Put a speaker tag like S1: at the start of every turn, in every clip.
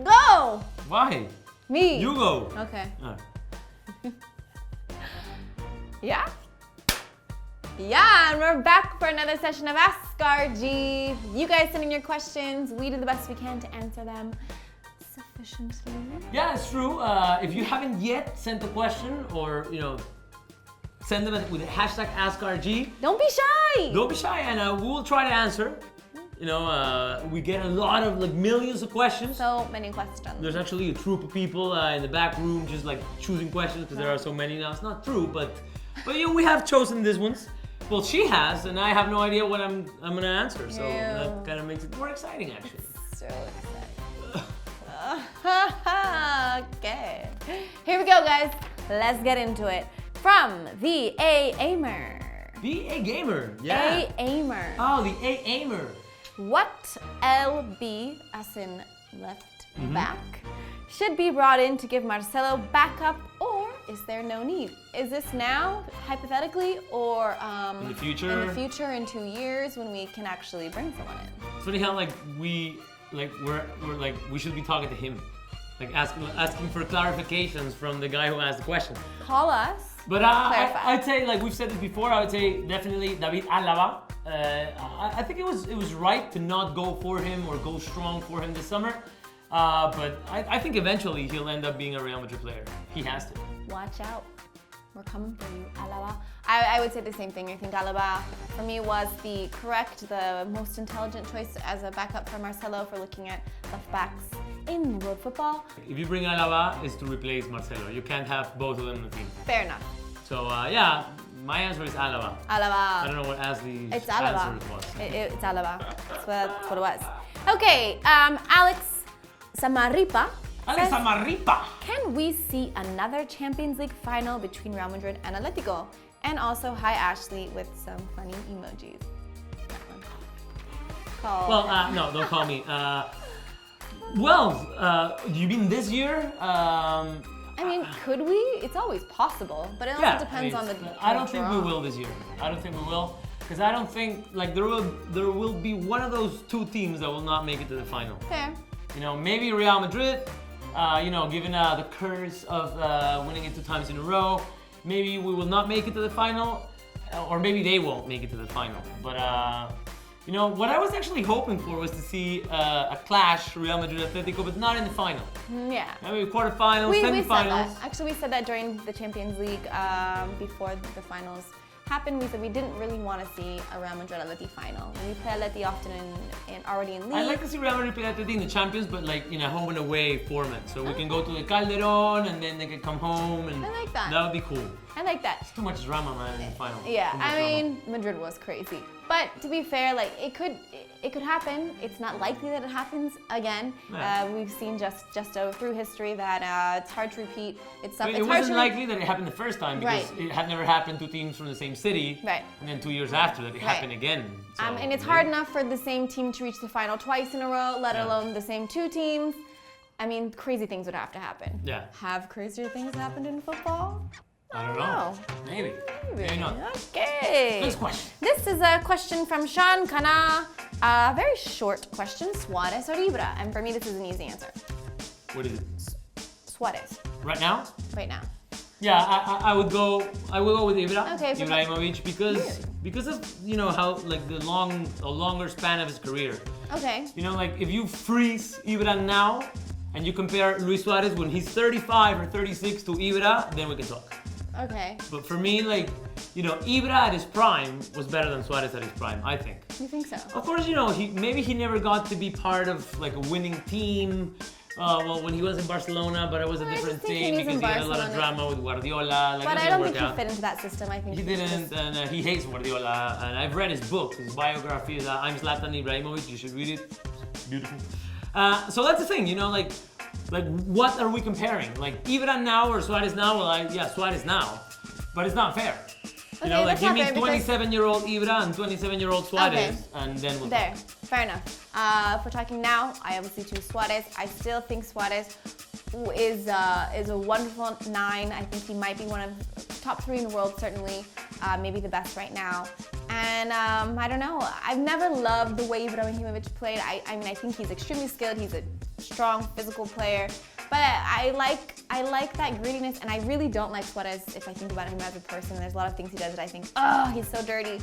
S1: Go!
S2: Why?
S1: Me.
S2: You go.
S1: Okay.
S2: Ah.
S1: Yeah? Yeah, and we're back for another session of ASKRG. You guys send in your questions. We do the best we can to answer them sufficiently.
S2: Yeah, it's true. If you haven't yet sent a question or, send them with the hashtag AskRG.
S1: Don't be shy!
S2: Don't be shy, and we will try to answer. We get a lot of, millions of questions.
S1: So many questions.
S2: There's actually a troop of people in the back room just, choosing questions because there are so many now. It's not true, but we have chosen these ones. Well, she has, and I have no idea what I'm gonna answer, so that kind of makes it more exciting, actually.
S1: So exciting. Okay. Here we go, guys. Let's get into it. From the A-Aimer.
S2: The A-Gamer, yeah.
S1: A-Aimer.
S2: Oh, the A-Aimer.
S1: What LB, as in left back, should be brought in to give Marcelo backup, or is there no need? Is this now, hypothetically, or
S2: in the future?
S1: In the future, in 2 years, when we can actually bring someone in?
S2: It's funny how we should be talking to him, asking for clarifications from the guy who asked the question.
S1: Call us.
S2: But I'd say, we've said this before, I would say definitely David Alaba. I think it was right to not go for him or go strong for him this summer. But I think eventually he'll end up being a Real Madrid player. He has to.
S1: Watch out. We're coming for you, Alaba. I would say the same thing. I think Alaba, for me, was the most intelligent choice as a backup for Marcelo for looking at left backs in world football.
S2: If you bring Alaba, it's to replace Marcelo. You can't have both of them in the team.
S1: Fair enough.
S2: So, my answer is Alaba.
S1: Alaba.
S2: I don't know what Ashley's
S1: It's Alaba.
S2: answer was.
S1: It's Alaba. That's what it was. Okay, Alex Samarripa.
S2: Alex
S1: says,
S2: Samarripa.
S1: Can we see another Champions League final between Real Madrid and Atletico? And also, hi Ashley, with some funny emojis. That one. Call.
S2: Well, no, don't call me. Do you mean this year?
S1: I mean, could we? It's always possible, but it also depends on the.
S2: I don't think we will this year. I don't think we will, because I don't think there will be one of those two teams that will not make it to the final.
S1: Fair.
S2: Maybe Real Madrid. Given the curse of winning it 2 times in a row, maybe we will not make it to the final, or maybe they won't make it to the final. But what I was actually hoping for was to see a clash, Real Madrid-Atletico, but not in the final.
S1: Yeah.
S2: Maybe quarterfinals,
S1: We
S2: semifinals.
S1: said that. Actually, we said that during the Champions League before the finals happened. We said we didn't really want to see a Real Madrid-Atleti final. We play Atleti often already in league.
S2: I'd like to see Real Madrid play Atleti in the Champions, but in a home and away format. So we can go to the Calderón and then they can come home, and
S1: I like that.
S2: That would be cool.
S1: I like that.
S2: It's too much drama, man, in the final.
S1: Yeah, I mean, Madrid was crazy. But to be fair, it could happen. It's not likely that it happens again.
S2: Yeah.
S1: We've seen just through history that it's hard to repeat.
S2: It wasn't likely that it happened the first time because it had never happened to teams from the same city.
S1: Right.
S2: And then 2 years after that, it happened again. So,
S1: and it's hard enough for the same team to reach the final twice in a row, let alone the same 2 teams. I mean, crazy things would have to happen.
S2: Yeah.
S1: Have crazier things happened in football?
S2: I don't know. Maybe not.
S1: Okay.
S2: Next question.
S1: This is a question from Sean Kana. A very short question. Suarez or Ibra? And for me, this is an easy answer.
S2: What is it?
S1: Suarez.
S2: Right now?
S1: Right now.
S2: Yeah, I will go with Ibra.
S1: Okay.
S2: Ibrahimovic because of how the longer span of his career.
S1: Okay.
S2: If you freeze Ibra now and you compare Luis Suarez when he's 35 or 36 to Ibra, then we can talk.
S1: Okay.
S2: But for me, Ibra at his prime was better than Suarez at his prime, I think.
S1: You think so?
S2: Of course, maybe he never got to be part of a winning team. When he was in Barcelona, but it was a different thing because he had a lot of drama with Guardiola.
S1: But I don't think he fit into that system. I think
S2: he didn't, and he hates Guardiola. And I've read his book. His biography is I'm Zlatan Ibrahimovic. You should read it. It's beautiful. So that's the thing, what are we comparing? Ibra now or Suarez now? Well, Suarez now, but it's not fair. Give me 27-year-old Ibra and 27-year-old Suarez, and then we'll
S1: talk. Fair enough. If we're talking now, I obviously choose Suarez. I still think Suarez is a wonderful 9. I think he might be one of top 3 in the world, certainly, maybe the best right now. And I don't know. I've never loved the way Ibrahimovic played. I mean, I think he's extremely skilled. He's a strong, physical player. But I like that grittiness, and I really don't like Suarez if I think about him as a person. There's a lot of things he does that I think, oh, he's so dirty.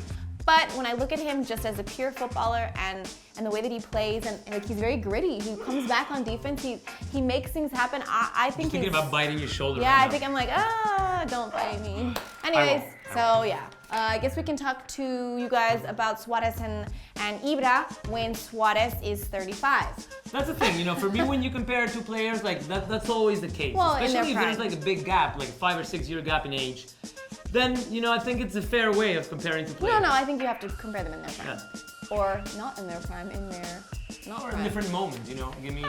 S1: But when I look at him just as a pure footballer and the way that he plays, and like he's very gritty. He comes back on defense. He makes things happen. I think
S2: thinking about biting your shoulder.
S1: Yeah,
S2: right
S1: I
S2: now.
S1: think I'm like, don't bite me. Anyways, so yeah. I guess we can talk to you guys about Suarez and Ibra when Suarez is 35.
S2: That's the thing, for me, when you compare two players, like that's always the case.
S1: Well,
S2: especially
S1: in
S2: if
S1: their
S2: there's
S1: prime.
S2: like a big gap, like 5 or 6 year gap in age. Then, I think it's a fair way of comparing two players.
S1: No, I think you have to compare them in their prime.
S2: Yeah.
S1: Or not in their prime, in their not
S2: Or
S1: prime.
S2: in different moments, Give me.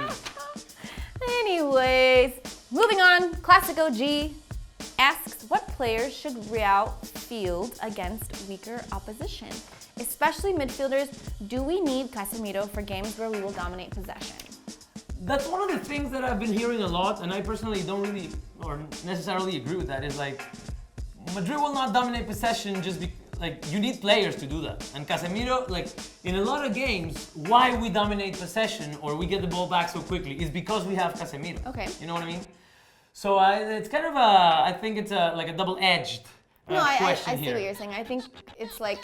S1: Anyways, moving on. Classico G asks, what players should Real field against weaker opposition? Especially midfielders, do we need Casemiro for games where we will dominate possession?
S2: That's one of the things that I've been hearing a lot, and I personally don't really or necessarily agree with that. Is like Madrid will not dominate possession just you need players to do that. And Casemiro, in a lot of games, why we dominate possession or we get the ball back so quickly is because we have Casemiro.
S1: Okay.
S2: You know what I mean? So it's kind of I think it's like a double-edged question
S1: I see
S2: here.
S1: what you're saying. I think it's like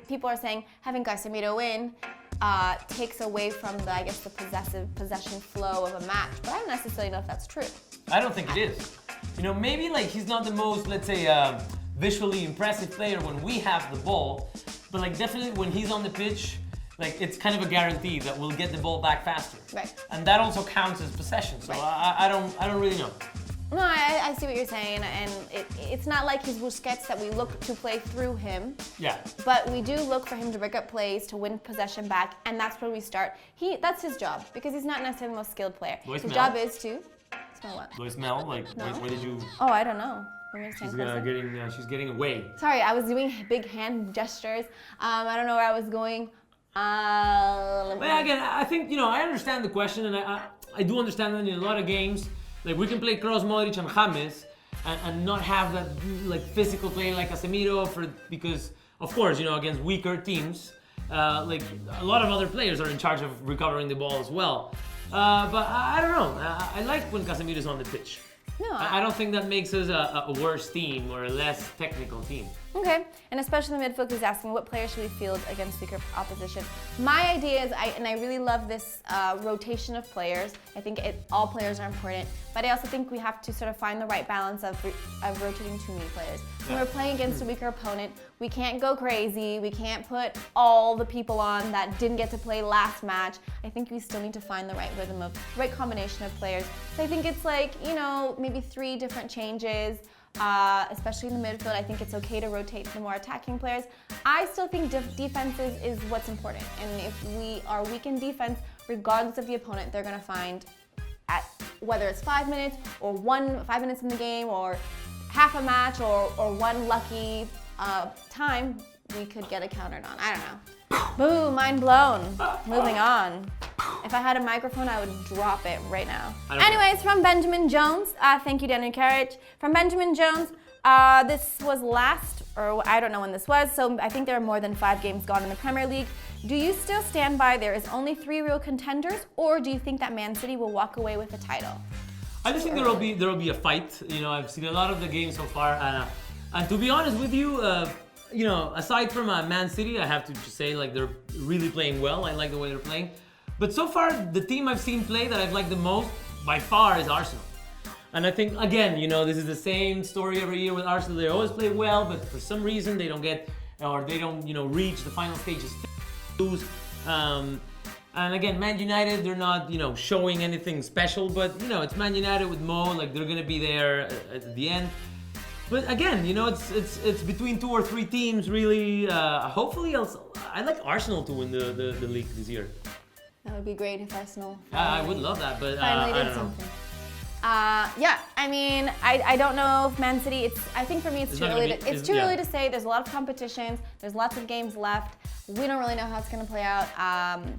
S1: people are saying having Casemiro in takes away from the possession flow of a match. But I don't necessarily know if that's true.
S2: I don't think it is. Maybe he's not the most, let's say, visually impressive player when we have the ball, but definitely when he's on the pitch, it's kind of a guarantee that we'll get the ball back faster.
S1: Right.
S2: And that also counts as possession. So
S1: Right.
S2: I don't really know.
S1: No, I see what you're saying, and it's not like he's Busquets that we look to play through him.
S2: Yeah.
S1: But we do look for him to break up plays, to win possession back, and that's where we start. That's his job, because he's not necessarily the most skilled player.
S2: Do I
S1: His
S2: smell?
S1: job is to smell what?
S2: Do I smell?
S1: No.
S2: Where did you?
S1: Oh, I don't know. We're gonna stand closer.
S2: She's getting away.
S1: Sorry, I was doing big hand gestures. I don't know where I was going.
S2: But again, I think I understand the question, and I do understand that in a lot of games, we can play Kroos, Modric, and James, and not have that physical play like Casemiro because of course against weaker teams, a lot of other players are in charge of recovering the ball as well. But I don't know. I like when Casemiro's on the pitch.
S1: No,
S2: I don't think that makes us a worse team or a less technical team.
S1: Okay, and especially the midfield is asking what players should we field against weaker opposition. My idea is, I really love this rotation of players. I think all players are important, but I also think we have to sort of find the right balance of rotating too many players. When we're playing against a weaker opponent, we can't go crazy. We can't put all the people on that didn't get to play last match. I think we still need to find the right rhythm of right combination of players. So I think it's maybe 3 different changes. Especially in the midfield, I think it's okay to rotate to the more attacking players. I still think defenses is what's important, and if we are weak in defense, regardless of the opponent, they're going to find whether it's 5 minutes or 5 minutes in the game or half a match or one lucky time, we could get it countered on. I don't know. Boom, mind blown. Moving on. If I had a microphone, I would drop it right now. Anyways, from Benjamin Jones. Thank you, Daniel Carriage. From Benjamin Jones, this was last, or I don't know when this was, so I think there are more than 5 games gone in the Premier League. Do you still stand by there is only 3 real contenders, or do you think that Man City will walk away with the title?
S2: I just think there will be a fight. I've seen a lot of the games so far, and to be honest with you, aside from Man City, I have to just say they're really playing well. I like the way they're playing. But so far, the team I've seen play that I've liked the most by far is Arsenal. And I think, again, this is the same story every year with Arsenal. They always play well, but for some reason they don't reach the final stages. Lose. And again, Man United, they're not, showing anything special, but, it's Man United with Mo, they're going to be there at the end. But again, it's between 2 or 3 teams, really. Hopefully, I'd like Arsenal to win the league this year.
S1: That would be great if Arsenal
S2: I would love that, but
S1: finally
S2: I
S1: did
S2: don't know.
S1: something. I don't know if Man City. I think for me it's too early. It's too early to say. There's a lot of competitions. There's lots of games left. We don't really know how it's going to play out.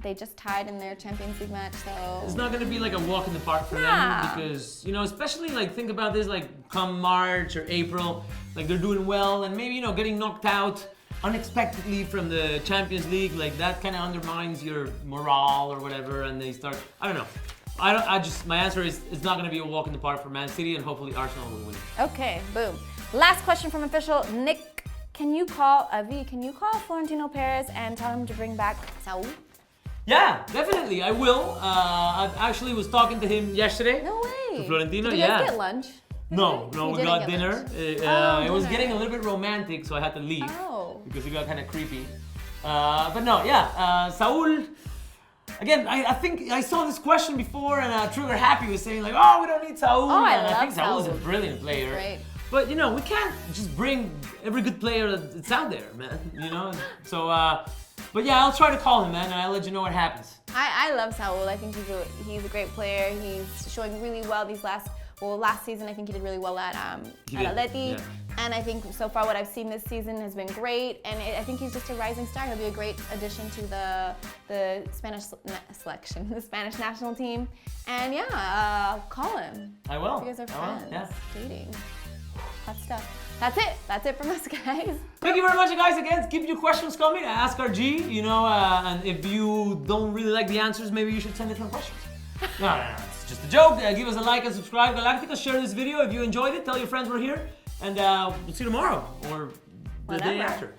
S1: They just tied in their Champions League match, so
S2: it's not going to be a walk in the park for them because especially think about this come March or April, they're doing well and maybe getting knocked out unexpectedly from the Champions League, that kind of undermines your morale or whatever, and they start, I don't know. My answer is it's not going to be a walk in the park for Man City, and hopefully Arsenal will win.
S1: Okay, boom. Last question from official Nick. Can you call Florentino Perez and tell him to bring back Saul?
S2: Yeah, definitely. I will. I actually was talking to him yesterday.
S1: No way.
S2: To Florentino,
S1: Did you guys get lunch?
S2: No, we
S1: didn't
S2: got
S1: get
S2: dinner.
S1: lunch.
S2: It was
S1: Dinner.
S2: getting a little bit romantic, so I had to leave because it got kind of creepy. But no, yeah, Saul. Again, I think I saw this question before, and Trigger Happy was saying like, "Oh, we don't need Saul."
S1: Oh,
S2: and I
S1: love
S2: think Saul is a
S1: Saul.
S2: brilliant player.
S1: Great.
S2: But you know, we can't just bring every good player that's out there, man. You know, so. But yeah, I'll try to call him, man, and I'll let you know what happens.
S1: I love Saul. I think he's a great player. He's showing really well last season I think he did really well at Atleti.
S2: Yeah.
S1: And I think so far what I've seen this season has been great. And I think he's just a rising star. He'll be a great addition to the Spanish selection, the Spanish national team. And yeah, call him.
S2: I will.
S1: You guys are friends.
S2: Yeah.
S1: Dating. Hot stuff. That's it. That's it from us, guys.
S2: Thank you very much, guys. Again, keep your questions coming. AskRG, you know, and if you don't really like the answers, maybe you should send different questions. No, it's just a joke. Give us a like and subscribe. Galacticos, share this video if you enjoyed it. Tell your friends we're here. And we'll see you tomorrow or the day
S1: Whatever.
S2: after.